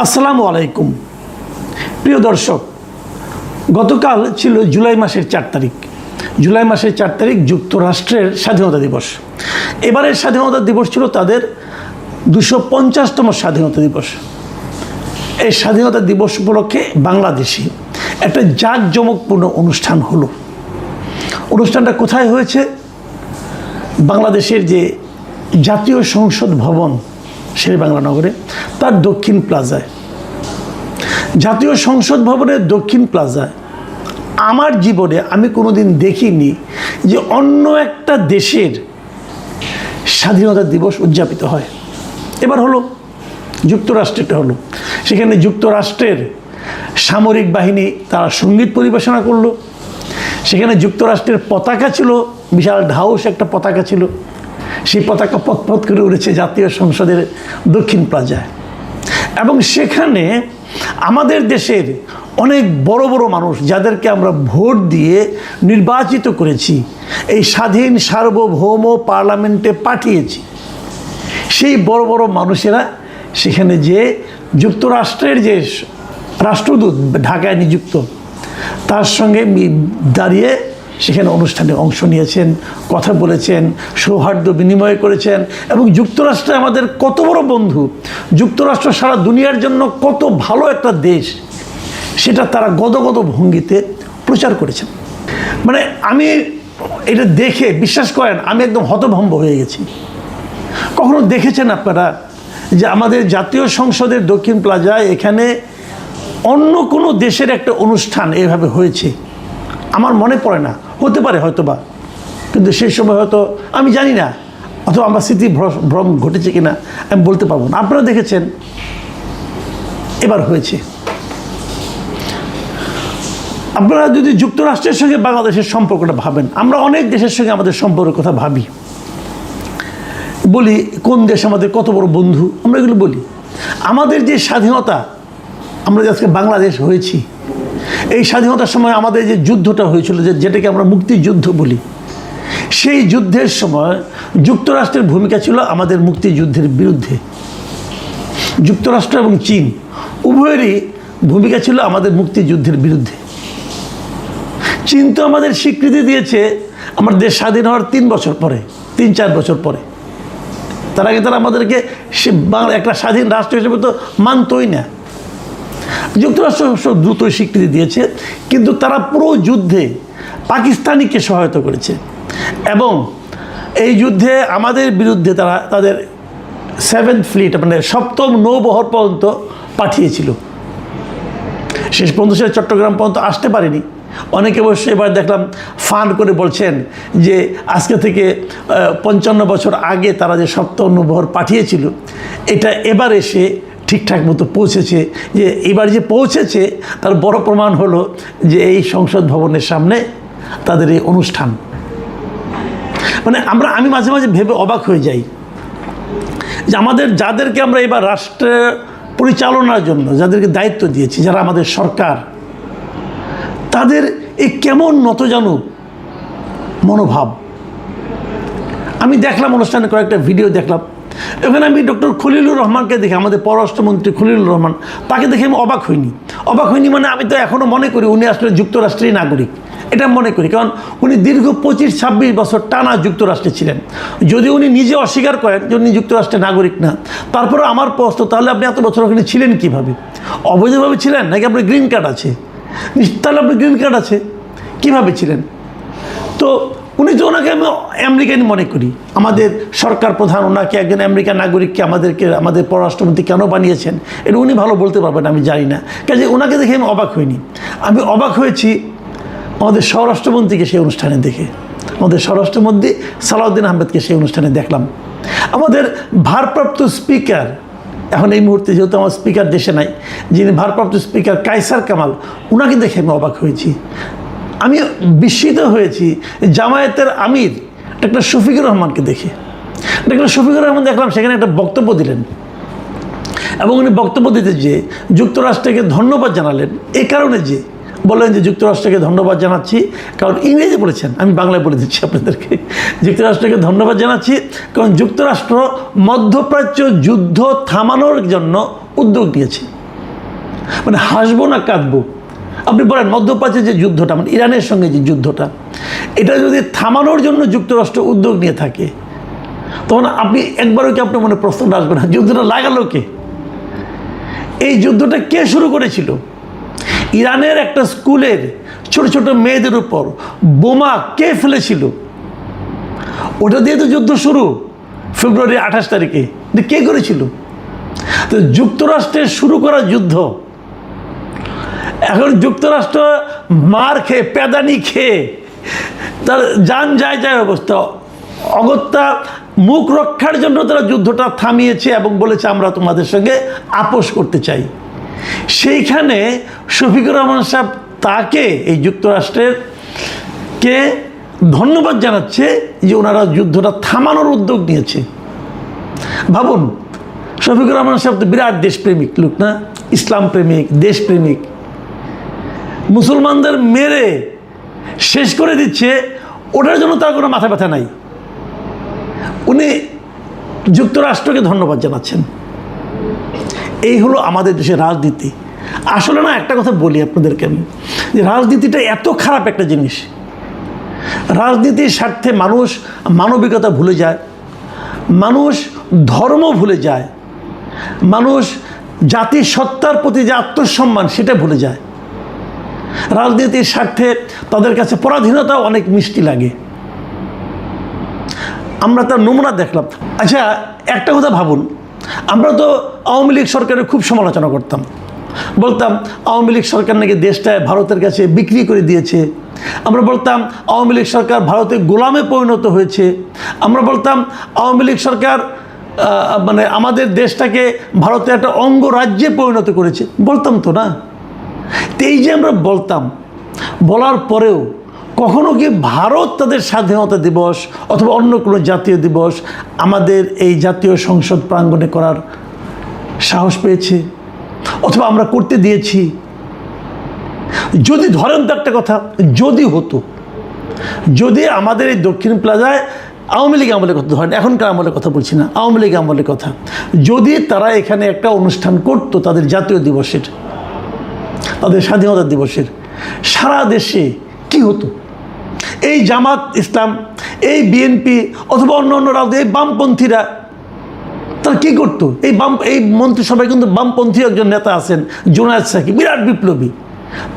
আসসালামু আলাইকুম প্রিয় দর্শক, গতকাল ছিল জুলাই মাসের 4 তারিখ। জুলাই মাসের 4 তারিখ যুক্তরাষ্ট্রের স্বাধীনতা দিবস। এবারের স্বাধীনতা দিবস ছিল তাদের 250তম স্বাধীনতা দিবস। এই স্বাধীনতা দিবস উপলক্ষে বাংলাদেশে একটা জাঁকজমকপূর্ণ অনুষ্ঠান হলো। অনুষ্ঠানটা কোথায় হয়েছে? বাংলাদেশের যে জাতীয় সংসদ ভবন শেরেবাংলা নগরে, তার দক্ষিণ প্লাজায়, জাতীয় সংসদ ভবনের দক্ষিণ প্লাজায় আমার জীবনে আমি কোনোদিন দেখিনি যে অন্য একটা দেশের স্বাধীনতা দিবস উদযাপিত হয়। এবার হলো যুক্তরাষ্ট্রেরটা হলো। সেখানে যুক্তরাষ্ট্রের সামরিক বাহিনী তারা সঙ্গীত পরিবেশনা করলো। সেখানে যুক্তরাষ্ট্রের পতাকা ছিল, বিশাল ঢাউস একটা পতাকা ছিল। সেই পতাকা পথ করে উড়েছে জাতীয় সংসদের দক্ষিণ প্লাজায়। এবং সেখানে আমাদের দেশের অনেক বড় বড় মানুষ, যাদেরকে আমরা ভোট দিয়ে নির্বাচিত করেছি, এই স্বাধীন সার্বভৌম পার্লামেন্টে পাঠিয়েছি, সেই বড় বড় মানুষেরা সেখানে যে যুক্তরাষ্ট্রের যে রাষ্ট্রদূত ঢাকায় নিযুক্ত, তার সঙ্গে দাঁড়িয়ে সেখানে অনুষ্ঠানে অংশ নিয়েছেন, কথা বলেছেন, সৌহার্দ্য বিনিময় করেছেন। এবং যুক্তরাষ্ট্রে আমাদের কত বড় বন্ধু, যুক্তরাষ্ট্র সারা দুনিয়ার জন্য কত ভালো একটা দেশ, সেটা তারা গদগদ ভঙ্গিতে প্রচার করেছেন। মানে আমি এটা দেখে, বিশ্বাস করেন, আমি একদম হতভম্ব হয়ে গেছি। কখনো দেখেছেন আপনারা যে আমাদের জাতীয় সংসদের দক্ষিণ প্লাজায় এখানে অন্য কোনো দেশের একটা অনুষ্ঠান এভাবে হয়েছে? আমার মনে পড়ে না, হতে পারে হয়তোবা, কিন্তু সেই সময় হয়তো আমি জানি না, অথবা আমার স্মৃতি ভ্রম ঘটেছে কিনা আমি বলতে পারবো না। আপনারা দেখেছেন, এবার হয়েছে। আপনারা যদি যুক্তরাষ্ট্রের সঙ্গে বাংলাদেশের সম্পর্কটা ভাবেন, আমরা অনেক দেশের সঙ্গে আমাদের সম্পর্কের কথা ভাবি, বলি কোন দেশ আমাদের কত বড় বন্ধু, আমরা এগুলো বলি। আমাদের যে স্বাধীনতা, আমরা যে আজকে বাংলাদেশ হয়েছি, এই স্বাধীনতার সময় আমাদের যে যুদ্ধটা হয়েছিল, যেটাকে আমরা মুক্তিযুদ্ধ বলি, সেই যুদ্ধের সময় যুক্তরাষ্ট্রের ভূমিকা ছিল আমাদের মুক্তিযুদ্ধের বিরুদ্ধে। যুক্তরাষ্ট্র এবং চীন উভয়েরই ভূমিকা ছিল আমাদের মুক্তিযুদ্ধের বিরুদ্ধে। চীন তো আমাদের স্বীকৃতি দিয়েছে আমাদের দেশ স্বাধীন হওয়ার 3-4 বছর পরে। তার আগে তারা আমাদেরকে একটা স্বাধীন রাষ্ট্র হিসেবে তো মানতই না। যুক্তরাষ্ট্র দ্রুতই স্বীকৃতি দিয়েছে, কিন্তু তারা পুরো যুদ্ধে পাকিস্তানিকে সহায়তা করেছে এবং এই যুদ্ধে আমাদের বিরুদ্ধে তারা তাদের 7th ফ্লিট, মানে 7ম নৌবহর পর্যন্ত পাঠিয়েছিল। শেষ পর্যন্ত সে চট্টগ্রাম পর্যন্ত আসতে পারেনি। অনেকে অবশ্যই এবার দেখলাম ফান করে বলছেন যে আজকে থেকে 55 বছর আগে তারা যে 7ম নৌবহর পাঠিয়েছিল, এটা এবার এসে ঠিকঠাক মতো পৌঁছেছে। যে এবার যে পৌঁছেছে তার বড় প্রমাণ হলো যে এই সংসদ ভবনের সামনে তাদের এই অনুষ্ঠান। মানে আমি মাঝে মাঝে ভেবে অবাক হয়ে যাই যে আমাদের যাদেরকে আমরা এবার রাষ্ট্র পরিচালনার জন্য যাদেরকে দায়িত্ব দিয়েছি, যারা আমাদের সরকার, তাদের এই কেমন নতজানু মনোভাব। আমি দেখলাম অনুষ্ঠানে কয়েকটা ভিডিও দেখলাম, এখানে আমি ডক্টর খলিলুর রহমানকে দেখে, আমাদের পররাষ্ট্রমন্ত্রী খলিলুর রহমান, তাকে দেখে আমি অবাক হইনি। মানে আমি তো এখনও মনে করি উনি আসলে যুক্তরাষ্ট্রের নাগরিক, এটা মনে করি। কারণ উনি দীর্ঘ 25-26 বছর টানা যুক্তরাষ্ট্রে ছিলেন। যদি উনি নিজে অস্বীকার করেন যে উনি যুক্তরাষ্ট্রের নাগরিক না, তারপরে আমার প্রশ্ন, তাহলে আপনি এত বছর ওখানে ছিলেন কীভাবে? অবৈধভাবে ছিলেন নাকি আপনার গ্রিন কার্ড আছে? তাহলে আপনার গ্রিন কার্ড আছে, কীভাবে ছিলেন? তো উনি তো ওনাকে আমি আমেরিকান মনে করি। আমাদের সরকার প্রধান ওনাকে একজন আমেরিকান নাগরিককে আমাদের পররাষ্ট্রমন্ত্রী কেন বানিয়েছেন, এটা উনি ভালো বলতে পারবেন, আমি জানি না। কাজে ওনাকে দেখে আমি অবাক হইনি। আমি অবাক হয়েছি আমাদের স্বরাষ্ট্রমন্ত্রীকে সেই অনুষ্ঠানে দেখে, আমাদের স্বরাষ্ট্রমন্ত্রী সালাউদ্দিন আহমেদকে সেই অনুষ্ঠানে দেখলাম। আমাদের ভারপ্রাপ্ত স্পিকার, এখন এই মুহূর্তে যেহেতু আমার স্পিকার দেশে নাই, যিনি ভারপ্রাপ্ত স্পিকার কায়সার কামাল, ওনাকে দেখে আমি অবাক হয়েছি। আমি বিস্মিত হয়েছি জামায়াতের আমির ডক্টর শফিকুর রহমানকে দেখে। ডক্টর শফিকুর রহমান দেখলাম সেখানে একটা বক্তব্য দিলেন এবং উনি বক্তব্য দিতে যে যুক্তরাষ্ট্রকে ধন্যবাদ জানালেন। এই কারণে যে বললেন যে যুক্তরাষ্ট্রকে ধন্যবাদ জানাচ্ছি, কারণ ইংরেজি বলেছেন, আমি বাংলায় বলে দিচ্ছি আপনাদেরকে। যুক্তরাষ্ট্রকে ধন্যবাদ জানাচ্ছি কারণ যুক্তরাষ্ট্র মধ্যপ্রাচ্য যুদ্ধ থামানোর জন্য উদ্যোগ নিয়েছে। মানে হাসবো না কাঁদবো? আপনি বলেন মধ্যপ্রাচ্যে যে যুদ্ধটা, মানে ইরানের সঙ্গে যে যুদ্ধটা, এটা যদি থামানোর জন্য যুক্তরাষ্ট্র উদ্যোগ নিয়ে থাকে, তখন আপনি একবারও কি আপনার মনে প্রশ্নটা আসবে না যুদ্ধটা লাগালো কে? এই যুদ্ধটা কে শুরু করেছিল? ইরানের একটা স্কুলের ছোট ছোট মেয়েদের উপর বোমা কে ফেলেছিল? ওটা দিয়ে তো যুদ্ধ শুরু, ফেব্রুয়ারি 28 তারিখে। কে করেছিল? তো যুক্তরাষ্ট্রের শুরু করা যুদ্ধ এখন যুক্তরাষ্ট্র মার খেয়ে, প্যাদানি খেয়ে, তার যান যায় যায় অবস্থা, অগত্যা মুখ রক্ষার জন্য তারা যুদ্ধটা থামিয়েছে এবং বলেছে আমরা তোমাদের সঙ্গে আপোষ করতে চাই। সেইখানে শফিকুর রহমান সাহেব তাকে, এই যুক্তরাষ্ট্রের কে ধন্যবাদ জানাচ্ছে যে ওনারা যুদ্ধটা থামানোর উদ্যোগ নিয়েছে। ভাবুন, শফিকুর রহমান সাহেব তো বিরাট দেশপ্রেমিক লোক না, ইসলাম প্রেমিক, দেশপ্রেমিক। মুসলমানদের মেরে শেষ করে দিচ্ছে, ওটার জন্য তার কোনো মাথা ব্যথা নাই। উনি যুক্তরাষ্ট্রকে ধন্যবাদ জানাচ্ছেন। এই হলো আমাদের দেশের রাজনীতি। আসলে না, একটা কথা বলি আপনাদেরকে আমি, যে রাজনীতিটা এত খারাপ একটা জিনিস। রাজনীতির স্বার্থে মানুষ মানবিকতা ভুলে যায়, মানুষ ধর্ম ভুলে যায়, মানুষ জাতির সত্তার প্রতি যে আত্মসম্মান সেটা ভুলে যায়। রাজনীতির স্বার্থে তাদের কাছে পরাধীনতাও অনেক মিষ্টি লাগে। আমরা তার নমুনা দেখলাম। আচ্ছা, একটা কথা ভাবুন, আমরা তো আওয়ামী লীগ সরকারের খুব সমালোচনা করতাম, বলতাম আওয়ামী লীগ সরকার নাকি দেশটায় ভারতের কাছে বিক্রি করে দিয়েছে। আমরা বলতাম আওয়ামী লীগ সরকার ভারতের গোলামে পরিণত হয়েছে। আমরা বলতাম আওয়ামী লীগ সরকার মানে আমাদের দেশটাকে ভারতের একটা অঙ্গরাজ্যে পরিণত করেছে। বলতাম তো না? তো এই যে আমরা বলতাম, বলার পরেও কখনো কি ভারত তাদের স্বাধীনতা দিবস অথবা অন্য কোনো জাতীয় দিবস আমাদের এই জাতীয় সংসদ প্রাঙ্গণে করার সাহস পেয়েছে অথবা আমরা করতে দিয়েছি? যদি ধরেন তো একটা কথা, যদি হতো, যদি আমাদের এই দক্ষিণ প্লাজায় আওয়ামী লীগ আমলের কথা ধরেন, এখনকার আমলের কথা বলছি না, আওয়ামী লীগ আমলের কথা, যদি তারা এখানে একটা অনুষ্ঠান করতো তাদের জাতীয় দিবসের, তাদের স্বাধীনতা দিবসের, সারা দেশে কি হতো? এই জামাত ইসলাম, এই বিএনপি অথবা অন্য অন্য রাজনীতি, এই বামপন্থীরা তারা কী করতো? এই মন্ত্রিসভায় কিন্তু বামপন্থী একজন নেতা আছেন, জোনায়েদ সাকি, বিরাট বিপ্লবী।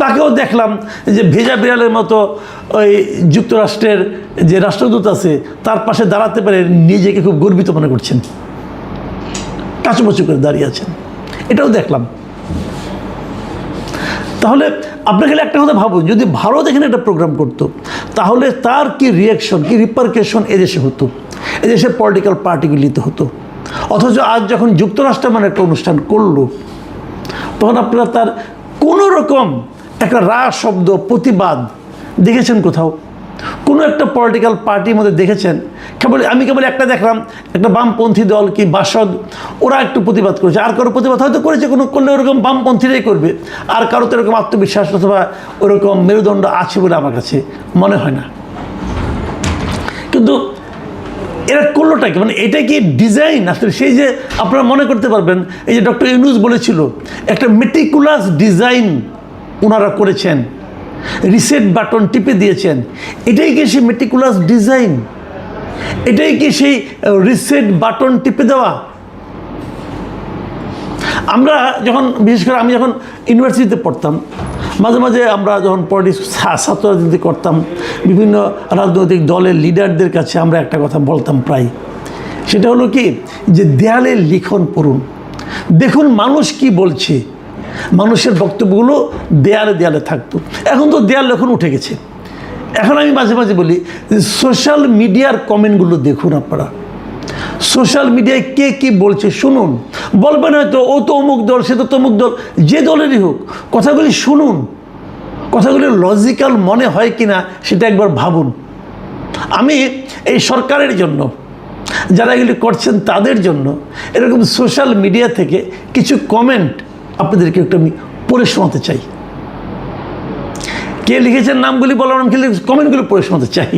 তাকেও দেখলাম যে ভেজা বিড়ালের মতো ওই যুক্তরাষ্ট্রের যে রাষ্ট্রদূত আছে তার পাশে দাঁড়াতে পারে নিজেকে খুব গর্বিত মনে করছেন, কাচুমাচু করে দাঁড়িয়ে আছেন। এটাও দেখলাম। তাহলে আপনাকে একটা কথা ভাবুন, যদি ভারত এখানে একটা প্রোগ্রাম করতো তাহলে তার কি রিয়াকশন, কি রিপারকেশন এদেশে হতো, এদেশের পলিটিক্যাল পার্টিগুলিতে হতো। অথচ আজ যখন যুক্তরাষ্ট্র মানে একটা অনুষ্ঠান করলো, তখন আপনারা তার কোনো রকম একটা শব্দ প্রতিবাদ দেখেছেন কোথাও? কোনো একটা পলিটিক্যাল পার্টির মধ্যে দেখেছেন? আমি কেবল একটা দেখলাম, একটা বামপন্থী দল কি বাসদ, ওরা একটু প্রতিবাদ করেছে। আর কারো প্রতিবাদ হয়তো করেছে, কোনো করলে ওরকম বামপন্থীরাই করবে। আর কারো তো এরকম আত্মবিশ্বাস অথবা ওরকম মেরুদণ্ড আছে বলে আমার কাছে মনে হয় না। কিন্তু এরা করলোটা কি? মানে এটা কি ডিজাইন? আসলে সেই যে আপনারা মনে করতে পারবেন, এই যে ডক্টর ইউনূস বলেছিল একটা মেটিকুলাস ডিজাইন ওনারা করেছেন, রিসেট বাটন টিপে দিয়েছেন। এটাই কি সেই মেটিকুলাস ডিজাইন? এটাই কি সেই রিসেট বাটন টিপে দেওয়া? আমরা যখন, বিশেষ করে আমি যখন ইউনিভার্সিটিতে পড়তাম, মাঝে মাঝে আমরা যখন ছাত্র রাজনীতি করতাম, বিভিন্ন রাজনৈতিক দলের লিডারদের কাছে আমরা একটা কথা বলতাম প্রায়, সেটা হলো কি, যে দেয়ালের লিখন পড়ুন, দেখুন মানুষ কি বলছে। মানুষের বক্তব্যগুলো দেয়ালে দেয়ালে থাকতো। এখন তো দেয়াল লেখন উঠে গেছে। এখন আমি মাঝে মাঝে বলি সোশ্যাল মিডিয়ার কমেন্টগুলো দেখুন আপনারা, সোশ্যাল মিডিয়ায় কে কী বলছে শুনুন। বলবেন হয়তো ও তো অমুক দল, সে তো তমুক দল, যে দলেরই হোক, কথাগুলি শুনুন, কথাগুলি লজিক্যাল মনে হয় কি না সেটা একবার ভাবুন। আমি এই সরকারের জন্য, যারা এগুলি করছেন তাদের জন্য এরকম সোশ্যাল মিডিয়া থেকে কিছু কমেন্ট আপনাদেরকে একটু আমি পড়ে শোনাতে চাই। কে লিখেছেন নামগুলি বলার, আমি কমেন্টগুলো পড়ে শোনাতে চাই।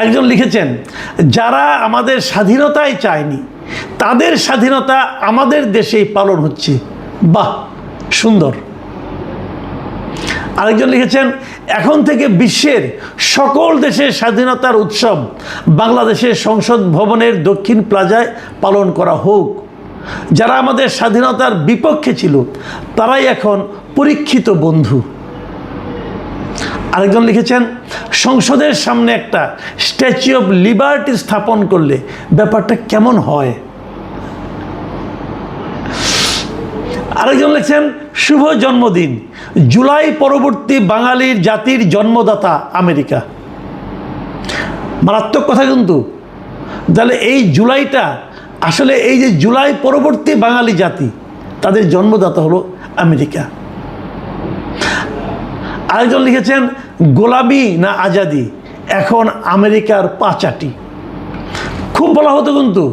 একজন লিখেছেন, যারা আমাদের স্বাধীনতাই চায়নি তাদের স্বাধীনতা আমাদের দেশেই পালন হচ্ছে। বাহ, সুন্দর। আরেকজন লিখেছেন, এখন থেকে বিশ্বের সকল দেশের স্বাধীনতার উৎসব বাংলাদেশের সংসদ ভবনের দক্ষিণ প্লাজায় পালন করা হোক। যারা আমাদের স্বাধীনতার বিপক্ষে ছিল তারাই এখন পরীক্ষিত বন্ধু। আরেকজন লিখেছেন, সংসদের সামনে একটা স্ট্যাচু অফ লিবার্টি স্থাপন করলে ব্যাপারটা কেমন হয়। আরেকজন লিখছেন, শুভ জন্মদিন, জুলাই পরবর্তী বাঙালির জাতির জন্মদাতা আমেরিকা। মারাত্মক কথা কিন্তু। তাহলে এই জুলাইটা আসলে এই যে জুলাই পরবর্তী বাঙালি জাতি, তাদের জন্মদাতা হলো আমেরিকা। আরেকজন লিখেছেন, গোলামি না আজাদি, এখন আমেরিকার পাঁচাটি। খুব বলা হতো কিন্তু,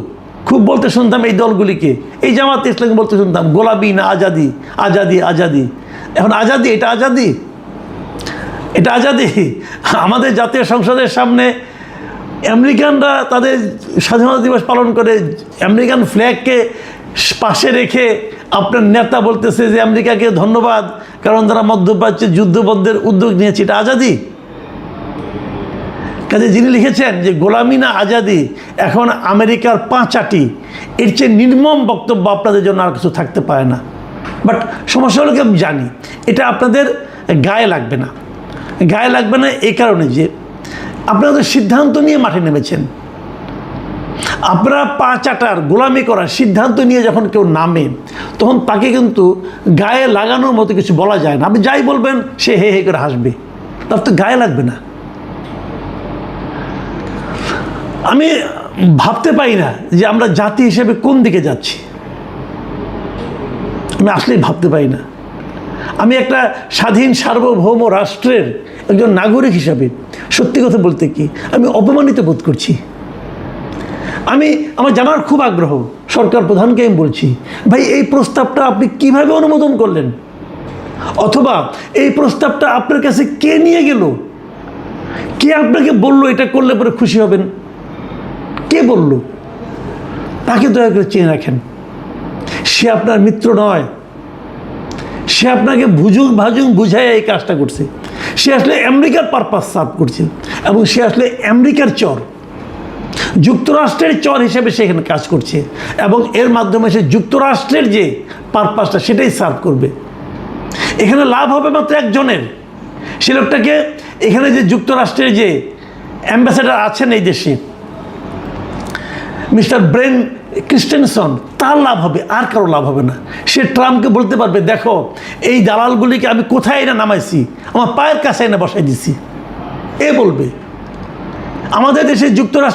খুব বলতে শুনতাম এই দলগুলিকে, এই জামাত ইসলামকে বলতে শুনতাম গোলামি না আজাদি, আজাদি আজাদি। এখন আজাদি, এটা আজাদি, এটা আজাদি। আমাদের জাতীয় সংসদের সামনে আমেরিকানরা তাদের স্বাধীনতা দিবস পালন করে, আমেরিকান ফ্ল্যাগকে পাশে রেখে আপনার নেতা বলতেছে যে আমেরিকাকে ধন্যবাদ, কারণ তারা মধ্যপ্রাচ্যে যুদ্ধবন্ধের উদ্যোগ নিয়েছে, এটা আজাদি। কাজে যিনি লিখেছেন যে গোলামি না আজাদি, এখন আমেরিকার পাঁচাটি, এর চেয়ে নির্মম বক্তব্য আপনাদের জন্য আর কিছু থাকতে পারে না। বাট সমস্যা হলো কি, আমি জানি এটা আপনাদের গায়ে লাগবে না। গায়ে লাগবে না এই কারণে যে আপনারা তো সিদ্ধান্ত নিয়ে মাঠে নেমেছেন। আপনারা পা চাটার গোলামি করার সিদ্ধান্ত নিয়ে যখন কেউ নামে, তখন তাকে কিন্তু গায়ে লাগানোর মতো কিছু বলা যায় না। আপনি যাই বলবেন সে হে হে করে হাসবে, তার তো গায়ে লাগবে না। আমি ভাবতে পারি না যে আমরা জাতি হিসেবে কোন দিকে যাচ্ছি, আমি আসলেই ভাবতে পারি না। আমি একটা স্বাধীন সার্বভৌম রাষ্ট্রের একজন নাগরিক হিসাবে সত্যি কথা বলতে কি আমি অপমানিত বোধ করছি। আমার জানার খুব আগ্রহ, সরকার প্রধানকে আমি বলছি, ভাই এই প্রস্তাবটা আপনি কিভাবে অনুমোদন করলেন, অথবা এই প্রস্তাবটা আপনার কাছে কে নিয়ে গেল, কে আপনাকে বললো এটা করলে পরে খুশি হবেন, কে বলল, তাকে দয়া করে চেয়ে রাখেন। সে আপনার মিত্র নয়, সে আপনাকে ভাজুং বুঝায় এই কাজটা করছে। সে আসলে আমেরিকার পারপাস সার্ভ করছে, এবং সে আসলে আমেরিকার চর, যুক্তরাষ্ট্রের চর হিসেবে সে এখানে কাজ করছে, এবং এর মাধ্যমে সে যুক্তরাষ্ট্রের যে পারপাসটা সেটাই সার্ভ করবে। এখানে লাভ হবে মাত্র একজনের, সে লোকটাকে এখানে যে যুক্তরাষ্ট্রের যে অ্যাম্বাসেডার আছেন এই দেশে, মিস্টার ব্রেন ক্রিস্টেনসন, তার লাভ হবে, আর কারো লাভ হবে না। সে ট্রাম্পকে বলতে পারবে, দেখো এই দালালগুলিকে আমি কোথায় এনে নামাইছি, আমার পায়ের কাছে এনে বসাই দিছি। এ বলবে আমাদের দেশে যুক্তরাষ্ট্র